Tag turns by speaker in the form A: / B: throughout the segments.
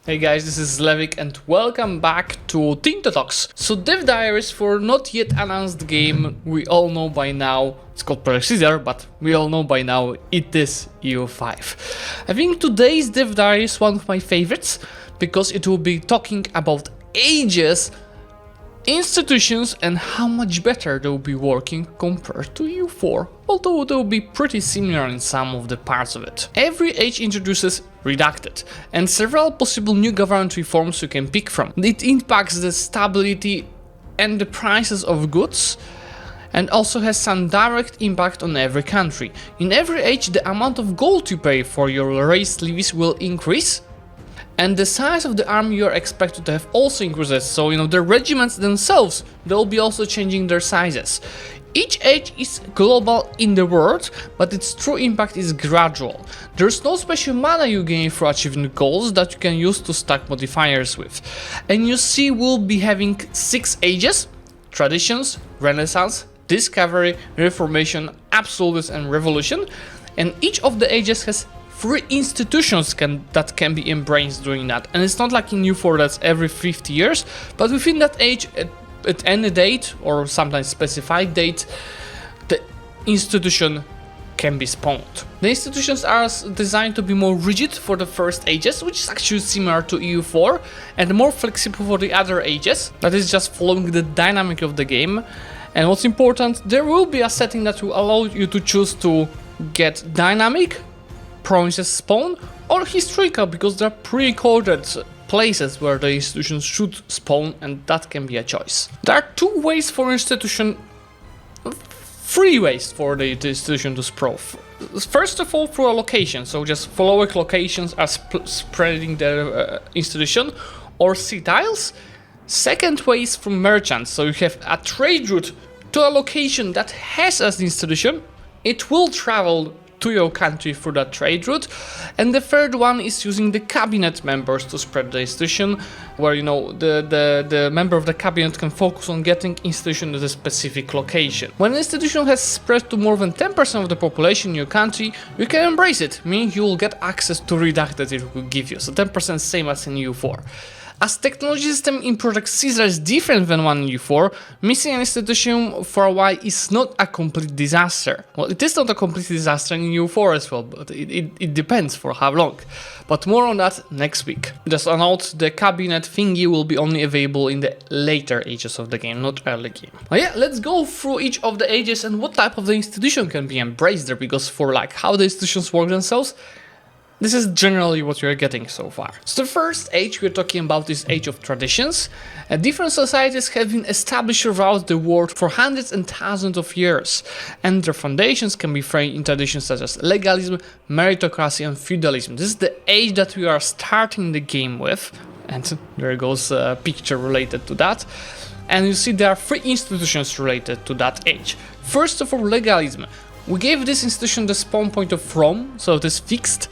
A: Hey guys, this is Zlewikk and welcome back to Tinto Talks. So Dev Diaries for not yet announced game, we all know by now, it's called Project Ceasar, but we all know by now it is EU5. I think today's Dev Diary is one of my favorites because it will be talking about ages, institutions and how much better they will be working compared to EU4, although they will be pretty similar in some of the parts of it. Every age introduces Redacted and several possible new government reforms you can pick from. It impacts the stability and the prices of goods and also has some direct impact on every country. In every age the amount of gold you pay for your race levies will increase, and the size of the army you are expected to have also increases, so the regiments themselves, they'll be also changing their sizes. Each age is global in the world, but its true impact is gradual. There's no special mana you gain for achieving goals that you can use to stack modifiers with. And you see we'll be having 6 ages: Traditions, Renaissance, Discovery, Reformation, Absolutism and Revolution, and each of the ages has 3 institutions that can be embraced during that. And it's not like in EU4 that's every 50 years, but within that age, at any date or sometimes specified date, the institution can be spawned. The institutions are designed to be more rigid for the first ages, which is actually similar to EU4, and more flexible for the other ages, that is just following the dynamic of the game. And what's important, there will be a setting that will allow you to choose to get dynamic provinces spawn or historical, because there are pre-coded places where the institutions should spawn, and that can be a choice. There are 2 ways for institution, 3 ways for the institution to sprawl. First of all, through a location, so just following locations as spreading the institution, or sea tiles. Second way is from merchants, so you have a trade route to a location that has an institution, it will travel to your country through that trade route. And the third one is using the cabinet members to spread the institution, where the member of the cabinet can focus on getting institution to a specific location. When an institution has spread to more than 10% of the population in your country, you can embrace it, meaning you will get access to Redacted it will give you, so 10% same as in EU4. As technology system in Project Ceasar is different than one in EU4, missing an institution for a while is not a complete disaster. Well, it is not a complete disaster in EU4 as well, but it depends for how long. But more on that next week. Just a note, the cabinet thingy will be only available in the later ages of the game, not early game. But yeah, let's go through each of the ages and what type of the institution can be embraced there, because for how the institutions work themselves, this is generally what you're getting so far. So the first age we're talking about is Age of Traditions. Different societies have been established throughout the world for hundreds and thousands of years, and their foundations can be framed in traditions such as legalism, meritocracy and feudalism. This is the age that we are starting the game with, and there goes a picture related to that. And you see there are 3 institutions related to that age. First of all, legalism. We gave this institution the spawn point of Rome, so it is fixed,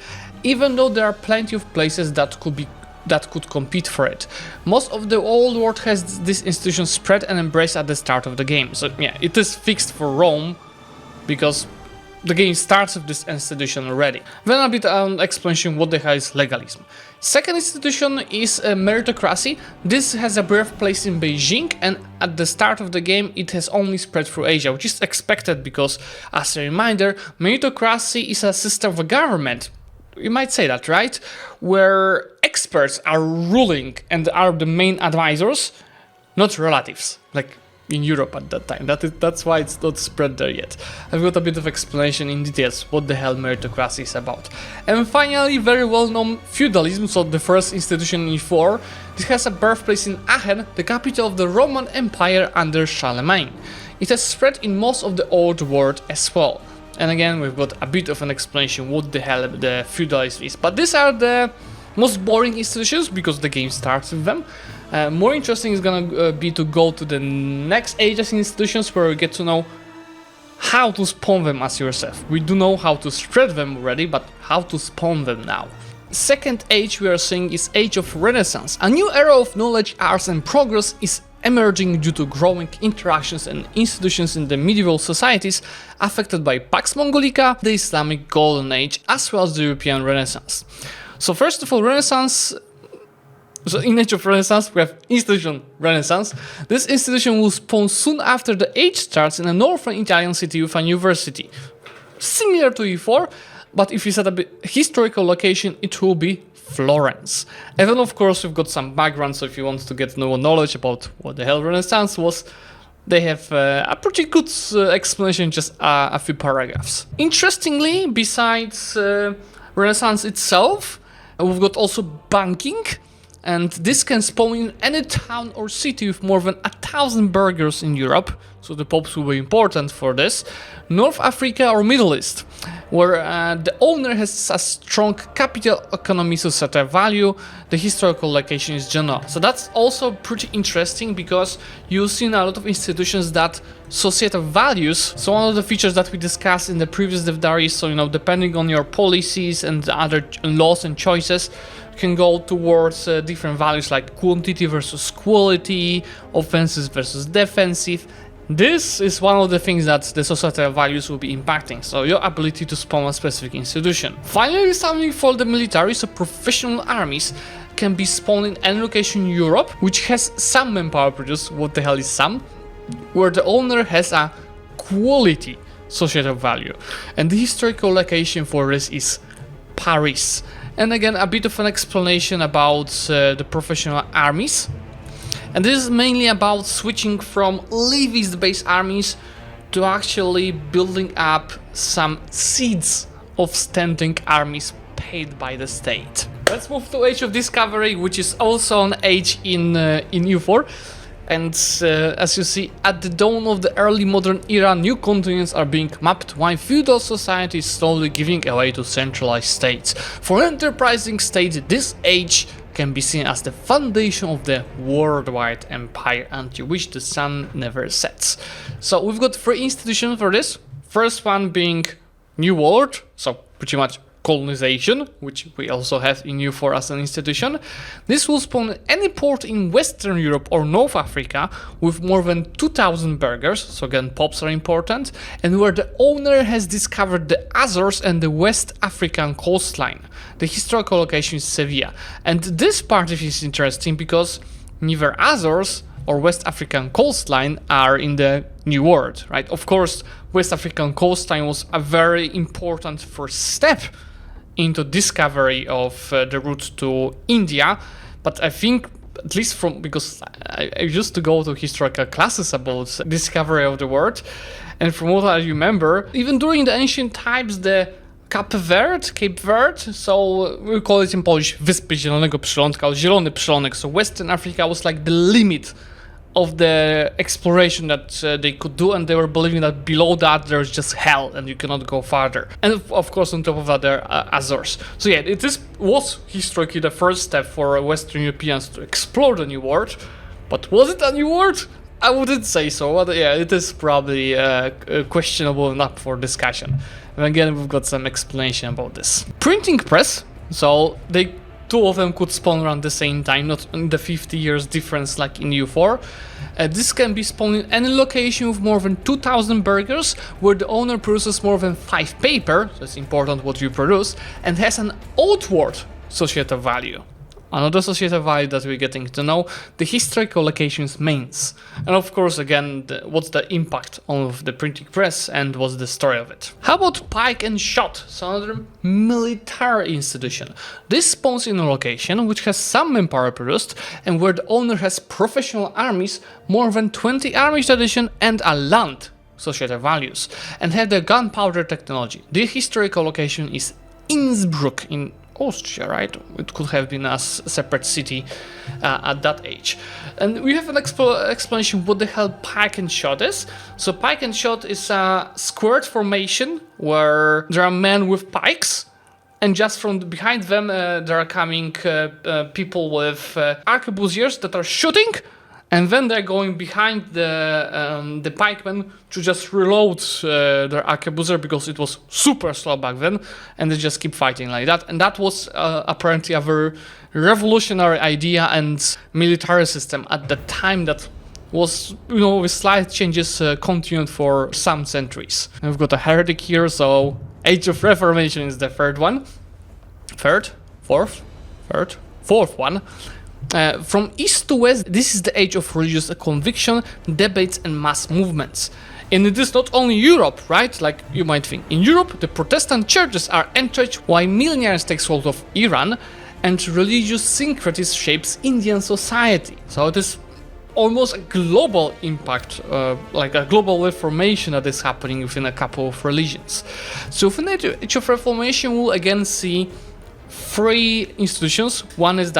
A: even though there are plenty of places that could compete for it. Most of the old world has this institution spread and embraced at the start of the game. So yeah, it is fixed for Rome because the game starts with this institution already. Then a bit of explanation what the hell is legalism. Second institution is meritocracy. This has a birthplace in Beijing, and at the start of the game it has only spread through Asia, which is expected because, as a reminder, meritocracy is a system of a government. You might say that, right? Where experts are ruling and are the main advisors, not relatives, like in Europe at that time. That's why it's not spread there yet. I've got a bit of explanation in details what the hell meritocracy is about. And finally, very well known feudalism, so the first institution in E4. This has a birthplace in Aachen, the capital of the Roman Empire under Charlemagne. It has spread in most of the old world as well. And again, we've got a bit of an explanation what the hell the feudalism is. But these are the most boring institutions because the game starts with them. More interesting is gonna be to go to the next ages institutions where you get to know how to spawn them as yourself. We do know how to spread them already, but how to spawn them now. Second age we are seeing is Age of Renaissance. A new era of knowledge, arts and progress is emerging due to growing interactions and institutions in the medieval societies affected by Pax Mongolica, the Islamic Golden Age, as well as the European Renaissance. So first of all, Renaissance, So in Age of Renaissance, we have Institution Renaissance. This institution will spawn soon after the age starts in a northern Italian city with a university. Similar to E4, but if you set up a historical location, it will be Florence. And then of course we've got some background, so if you want to get more knowledge about what the hell Renaissance was, they have a pretty good explanation, just a few paragraphs. Interestingly, besides Renaissance itself, we've got also banking, and this can spawn in any town or city with more than 1,000 burghers in Europe, so the popes will be important for this, North Africa or Middle East, where the owner has a strong capital economy societal value. The historical location is Genoa. So that's also pretty interesting, because you've seen a lot of institutions that societal values. So one of the features that we discussed in the previous dev diaries, so depending on your policies and other laws and choices, can go towards different values like quantity versus quality, offensive versus defensive. This is one of the things that the societal values will be impacting, so your ability to spawn a specific institution. Finally, something for the military, so professional armies can be spawned in any location in Europe, which has some manpower produced, what the hell is some, where the owner has a quality societal value. And the historical location for this is Paris. And again, a bit of an explanation about the professional armies. And this is mainly about switching from levy-based armies to actually building up some seeds of standing armies paid by the state. Let's move to Age of Discovery, which is also an age in EU4. And as you see, at the dawn of the early modern era, new continents are being mapped, while feudal society is slowly giving away to centralized states. For enterprising states, this age can be seen as the foundation of the worldwide empire, until which the sun never sets. So we've got 3 institutions for this. First one being New World, so pretty much colonization, which we also have in EU4 as an institution. This will spawn any port in Western Europe or North Africa with more than 2,000 burghers, so again pops are important, and where the owner has discovered the Azores and the West African coastline. The historical location is Sevilla, and this part is interesting because neither Azores or West African coastline are in the New World, right? Of course, West African coastline was a very important first step into discovery of the route to India, but I think, at least from, because I used to go to historical classes about discovery of the world, and from what I remember, even during the ancient times, the Cape Verde, so we call it in Polish Wyspy Zielonego Przylądka, or Zielony Przylądek, so Western Africa was like the limit of the exploration that they could do, and they were believing that below that there's just hell and you cannot go farther. And of course on top of that there are Azores. So yeah, was historically the first step for Western Europeans to explore the New World, but was it a New World? I wouldn't say so, but yeah, it is probably questionable enough for discussion. And again, we've got some explanation about this. Printing press, so two of them could spawn around the same time, not in the 50 years difference like in EU4. This can be spawned in any location with more than 2,000 burghers, where the owner produces more than 5 paper, so it's important what you produce, and has an outward societal value. Another societal value that we're getting to know, the historical locations mains. And of course, again, what's the impact of the printing press and what's the story of it. How about pike and shot? So another military institution. This spawns in a location which has some manpower produced and where the owner has professional armies, more than 20 armies tradition and a land societal values, and have the gunpowder technology. The historical location is Innsbruck in Austria, right? It could have been a separate city at that age. And we have an explanation what the hell pike and shot is. So pike and shot is a squared formation where there are men with pikes, and just from behind them there are coming people with arquebusiers that are shooting, and then they're going behind the pikemen to just reload their arquebusier because it was super slow back then, and they just keep fighting like that. And that was apparently a very revolutionary idea and military system at the time that was, with slight changes continued for some centuries. And we've got a heretic here, so Age of Reformation is the third one. Fourth one. From east to west, this is the age of religious conviction, debates and mass movements. And it is not only Europe, right? Like you might think. In Europe, the Protestant churches are entrenched while millenarians take hold of Iran, and religious syncretism shapes Indian society. So it is almost a global impact, like a global reformation that is happening within a couple of religions. So within the Age of Reformation, we'll again see three institutions. One is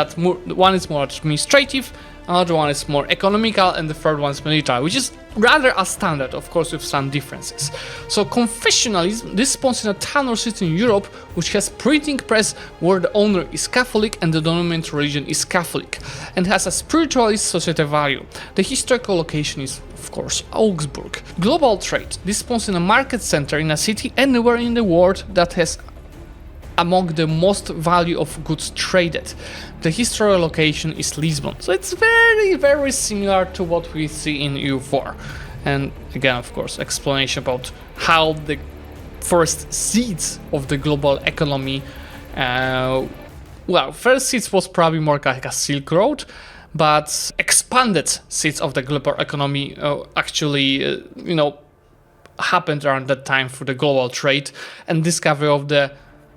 A: more administrative, another one is more economical, and the third one is military, which is rather a standard, of course, with some differences. So confessionalism, this spawns in a town or city in Europe which has printing press where the owner is Catholic and the dominant religion is Catholic, and has a spiritualist societal value. The historical location is, of course, Augsburg. Global trade, this spawns in a market center in a city anywhere in the world that has among the most value of goods traded. The historical location is Lisbon. So it's very, very similar to what we see in EU4. And again, of course, explanation about how the first seeds of the global economy, first seeds was probably more like a Silk Road, but expanded seeds of the global economy happened around that time through the global trade and discovery of the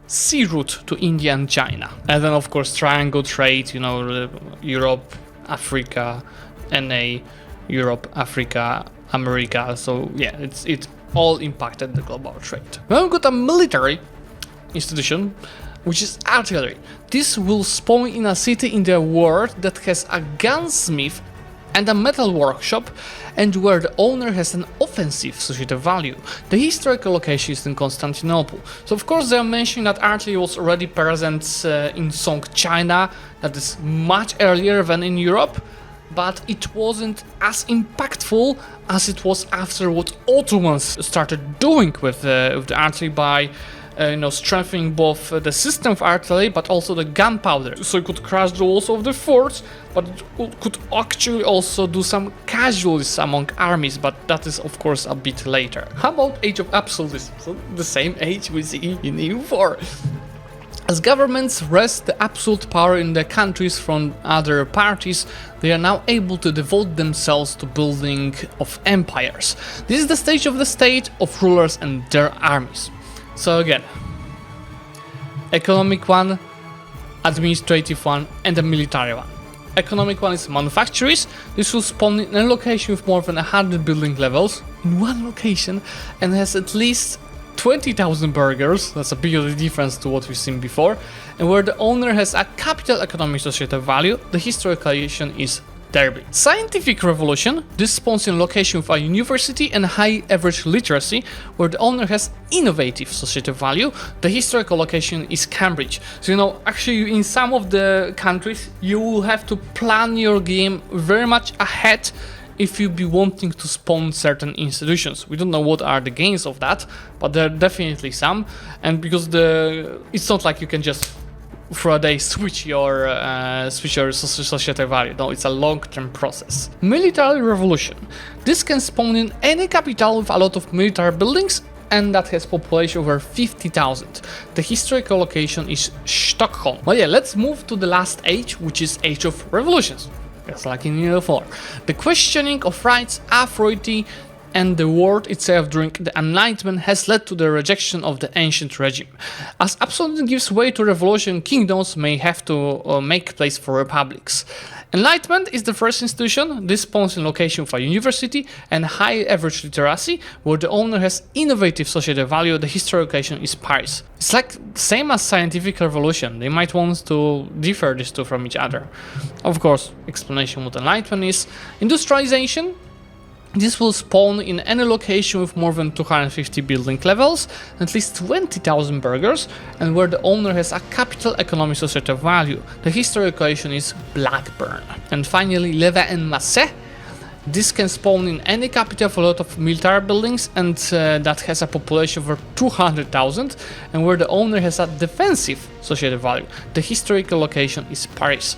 A: sea route to India and China. And then of course triangle trade, Europe, Africa, NA, Europe, Africa, America. So yeah, it all impacted the global trade. Then we've got a military institution, which is artillery. This will spawn in a city in the world that has a gunsmith and a metal workshop, and where the owner has an offensive societal value. The historical location is in Constantinople. So of course they are mentioning that artillery was already present in Song China, that is much earlier than in Europe, but it wasn't as impactful as it was after what Ottomans started doing with the artillery by strengthening both the system of artillery but also the gunpowder. So it could crush the walls of the forts, but it could actually also do some casualties among armies, but that is of course a bit later. How about Age of Absolutism? So the same age we see in EU4. As governments wrest the absolute power in the countries from other parties, they are now able to devote themselves to building of empires. This is the stage of the state, of rulers and their armies. So again, economic one, administrative one, and a military one. Economic one is manufactories. This will spawn in a location with more than 100 building levels in one location and has at least 20,000 burgers. That's a big difference to what we've seen before. And where the owner has a capital economic societal value, the historical location is Derby. Scientific revolution, this spawns in location with a university and high average literacy, where the owner has innovative societal value. The historical location is Cambridge. So actually in some of the countries you will have to plan your game very much ahead if you be wanting to spawn certain institutions. We don't know what are the gains of that, but there are definitely some, and because it's not like you can just for a day switch your societal value. No, it's a long-term process. Military revolution. This can spawn in any capital with a lot of military buildings and that has population over 50,000. The historical location is Stockholm. Well, yeah, let's move to the last age, which is Age of Revolutions. Just like in EU4. The questioning of rights, authority, and the world itself during the Enlightenment has led to the rejection of the ancient regime. As absolutism gives way to revolution, kingdoms may have to make place for republics. Enlightenment is the first institution. This spawns in location for a university and high average literacy, where the owner has innovative societal value. The historical location is Paris. It's like same as scientific revolution. They might want to differ these two from each other. Of course, explanation what Enlightenment is. Industrialization. This will spawn in any location with more than 250 building levels, at least 20,000 burgers, and where the owner has a capital economic societal value. The historical location is Blackburn. And finally, Leva and Massé. This can spawn in any capital with a lot of military buildings and that has a population of over 200,000, and where the owner has a defensive societal value. The historical location is Paris.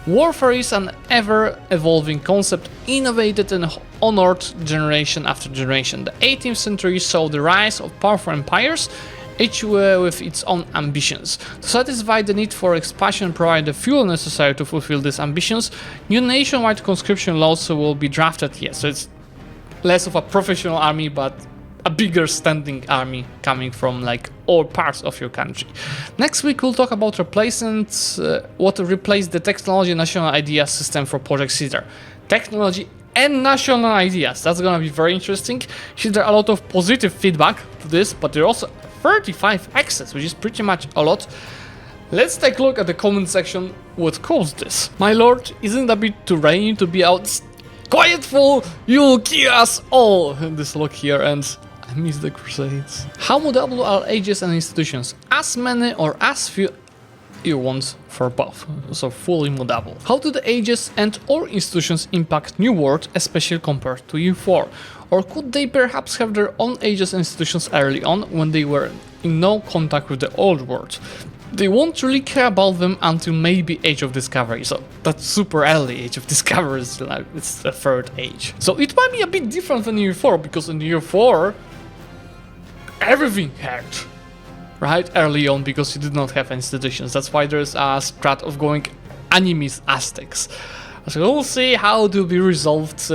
A: Warfare is an ever-evolving concept, innovated and honored generation after generation. The 18th century saw the rise of powerful empires, each with its own ambitions. To satisfy the need for expansion and provide the fuel necessary to fulfill these ambitions, new nationwide conscription laws will be drafted here. So it's less of a professional army, but a bigger standing army coming from like all parts of your country. Next week we'll talk about replacements, what replaced the technology and national ideas system for Project Ceasar. Technology and national ideas, that's gonna be very interesting. There are a lot of positive feedback to this, but there are also 35 access, which is pretty much a lot. Let's take a look at the comment section what caused this. My lord, isn't it a bit too rainy to be out? Quiet fool, you'll kill us all! This look here, and I miss the Crusades. How modable are ages and institutions? As many or as few you want for both, so fully modable. How do the ages and or institutions impact New World, especially compared to EU4? Or could they perhaps have their own ages and institutions early on when they were in no contact with the old world? They won't really care about them until maybe Age of Discovery, so that's super early. Age of Discovery is like, it's the third age. So it might be a bit different than EU4, because in EU4 everything hurt, right, early on, because you did not have institutions. That's why there's a strat of going Animist Aztecs. So we'll see how it will be resolved,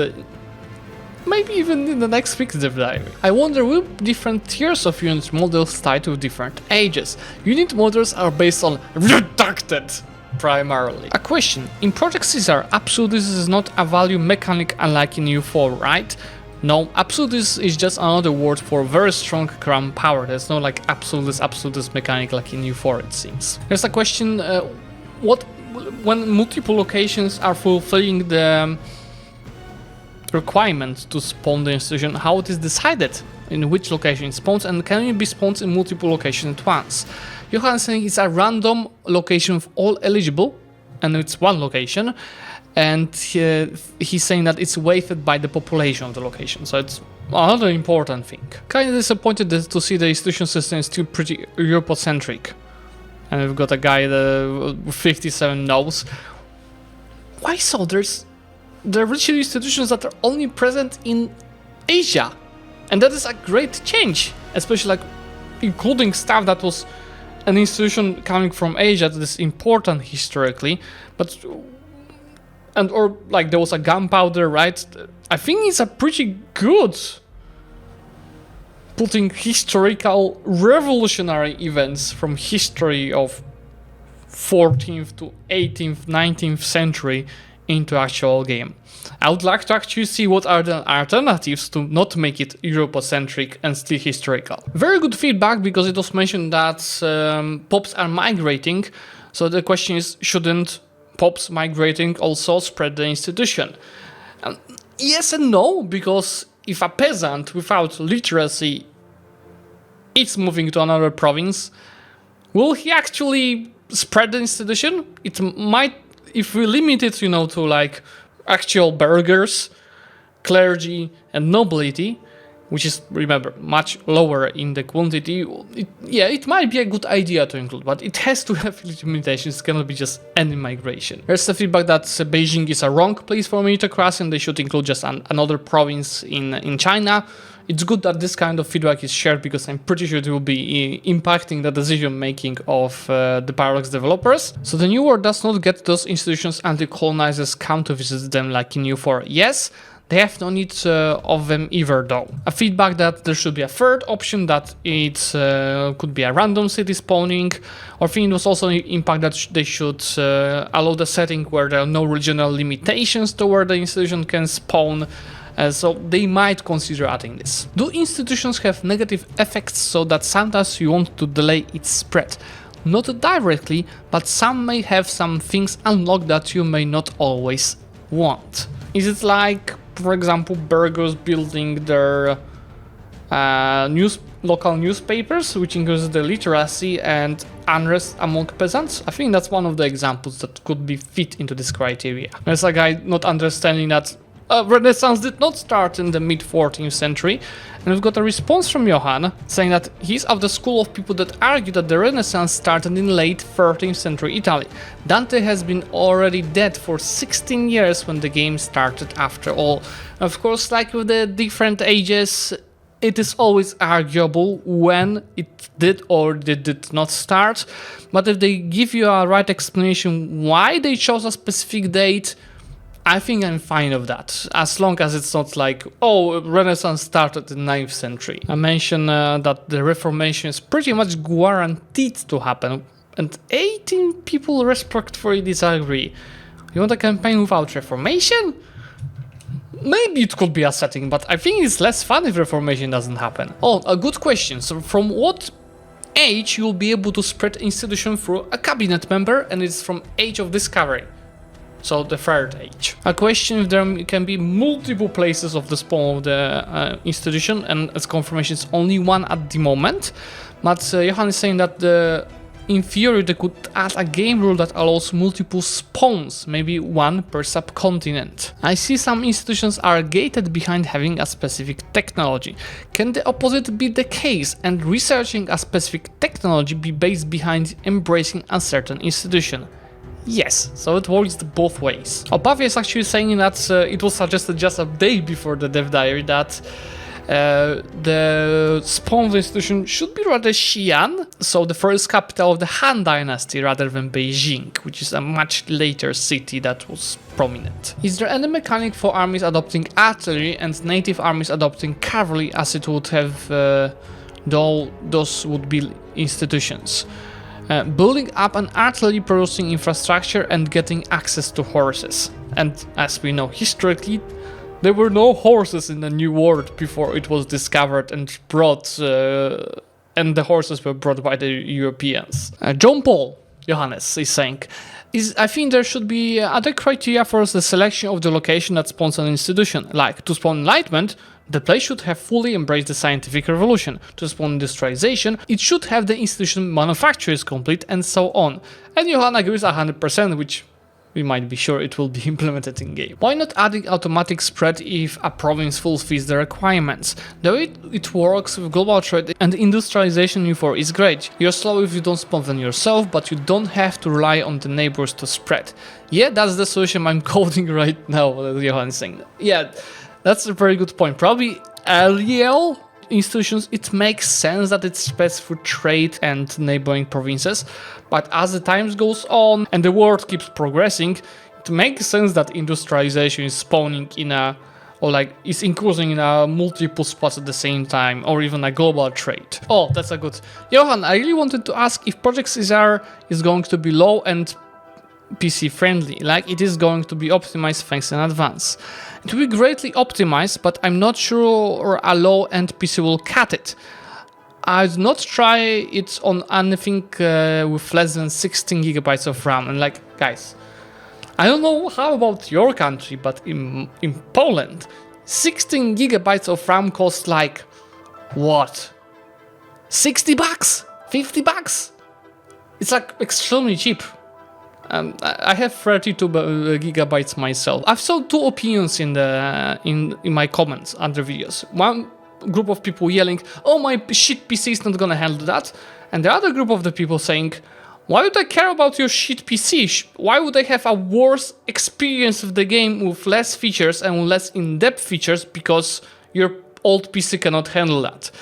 A: maybe even in the next week's dev diary. I wonder, will different tiers of unit models tied to different ages? Unit models are based on redacted primarily. A question: in Project Ceasar, absolutism is not a value mechanic unlike in EU4, right? No, absolutism is just another word for very strong crown power. There's no like absolutist mechanic like in EU4, it seems. There's a question: what when multiple locations are fulfilling the requirement to spawn the institution, how it is decided in which location it spawns, and can it be spawned in multiple locations at once? Johan is saying it's a random location of all eligible, and it's one location, and he's saying that it's weighted by the population of the location, so it's another important thing. Kinda disappointed to see the institution system is still pretty Europocentric, and we've got a guy with 57 nodes. Why so? There are literally institutions that are only present in Asia, and that is a great change, especially like including stuff that was an institution coming from Asia that is important historically, but or like there was a gunpowder, right? I think it's a pretty good putting historical revolutionary events from history of 14th to 18th, 19th century into actual game. I would like to actually see what are the alternatives to not make it Europocentric and still historical. Very good feedback, because it was mentioned that pops are migrating, so the question is, shouldn't pops migrating also spread the institution? Yes and no, because if a peasant without literacy is moving to another province, will he actually spread the institution? It might, if we limit it, to like actual burghers, clergy, and nobility, which is, remember, much lower in the quantity, it might be a good idea to include, but it has to have limitations. It cannot be just any migration. There's the feedback that Beijing is a wrong place for meritocracy and they should include just another province in China. It's good that this kind of feedback is shared, because I'm pretty sure it will be impacting the decision making of the Paradox developers. So the New World does not get those institutions until colonizers come to visit them like in EU4. Yes, they have no need of them either though. A feedback that there should be a third option, that it could be a random city spawning, or I think it was also an impact that they should allow the setting where there are no regional limitations to where the institution can spawn. So they might consider adding this. Do institutions have negative effects so that sometimes you want to delay its spread? Not directly, but some may have some things unlocked that you may not always want. Is it like, for example, burghers building their local newspapers, which increases the literacy and unrest among peasants? I think that's one of the examples that could be fit into this criteria. There's a guy not understanding that Renaissance did not start in the mid-14th century, and we've got a response from Johan saying that he's of the school of people that argue that the Renaissance started in late 13th century Italy. Dante has been already dead for 16 years when the game started after all. Of course, like with the different ages, it is always arguable when it did or did not start, but if they give you a right explanation why they chose a specific date, I think I'm fine with that, as long as it's not like, oh, Renaissance started in the 9th century. I mentioned that the Reformation is pretty much guaranteed to happen, and 18 people respectfully disagree. You want a campaign without Reformation? Maybe it could be a setting, but I think it's less fun if Reformation doesn't happen. Oh, a good question. So from what age you'll be able to spread institution through a cabinet member, and it's from age of discovery. So the 3rd age. A question if there can be multiple places of the spawn of the institution, and as confirmation it's only one at the moment. But Johan is saying that in theory they could add a game rule that allows multiple spawns, maybe one per subcontinent. I see some institutions are gated behind having a specific technology. Can the opposite be the case, and researching a specific technology be based behind embracing a certain institution? Yes, so it works both ways. Opavi is actually saying that it was suggested just a day before the dev diary that the spawn of the institution should be rather Xi'an, so the first capital of the Han dynasty, rather than Beijing, which is a much later city that was prominent. Is there any mechanic for armies adopting artillery and native armies adopting cavalry, as it would have though those would be institutions? Building up an artillery producing infrastructure and getting access to horses. And as we know historically, there were no horses in the New World before it was discovered and brought, and the horses were brought by the Europeans. John Paul Johannes is saying, I think there should be other criteria for the selection of the location that spawns an institution. Like, to spawn enlightenment, the place should have fully embraced the scientific revolution. To spawn industrialization, it should have the institution manufacturers complete, and so on. And Johan agrees 100%, which we might be sure it will be implemented in game. Why not adding automatic spread if a province fulfills the requirements? The way it works with global trade and industrialization in EU4 is great. You're slow if you don't spawn them yourself, but you don't have to rely on the neighbors to spread. Yeah, that's the solution I'm coding right now, Johan saying. Yeah, that's a very good point. Probably LEL institutions, it makes sense that it spreads through trade and neighboring provinces, but as the times goes on and the world keeps progressing, it makes sense that industrialization is spawning in a, or like is increasing in a multiple spots at the same time, or even a global trade. Oh, that's a good. Johan, I really wanted to ask if Project Ceasar is going to be low and PC friendly, like it is going to be optimized thanks in advance. It will be greatly optimized, but I'm not sure a low-end PC will cut it. I'd not try it on anything with less than 16 gigabytes of RAM. And like, guys, I don't know how about your country, but in Poland, 16 gigabytes of RAM costs like, what? 60 bucks? 50 bucks? It's like extremely cheap. I have 32 gigabytes myself. I've saw two opinions in my comments under videos. One group of people yelling, "Oh, my shit PC is not gonna handle that," and the other group of the people saying, "Why would I care about your shit PC? Why would I have a worse experience of the game with less features and less in-depth features because your old PC cannot handle that?"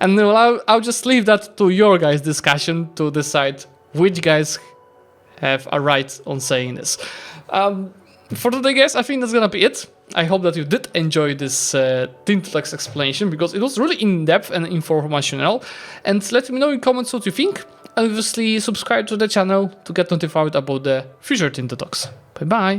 A: And I'll just leave that to your guys' discussion to decide which guys have a right on saying this. For today, guys, I think that's gonna be it. I hope that you did enjoy this Tintotax explanation, because it was really in-depth and informational. And let me know in comments what you think. And obviously subscribe to the channel to get notified about the future Tintotax. Bye bye!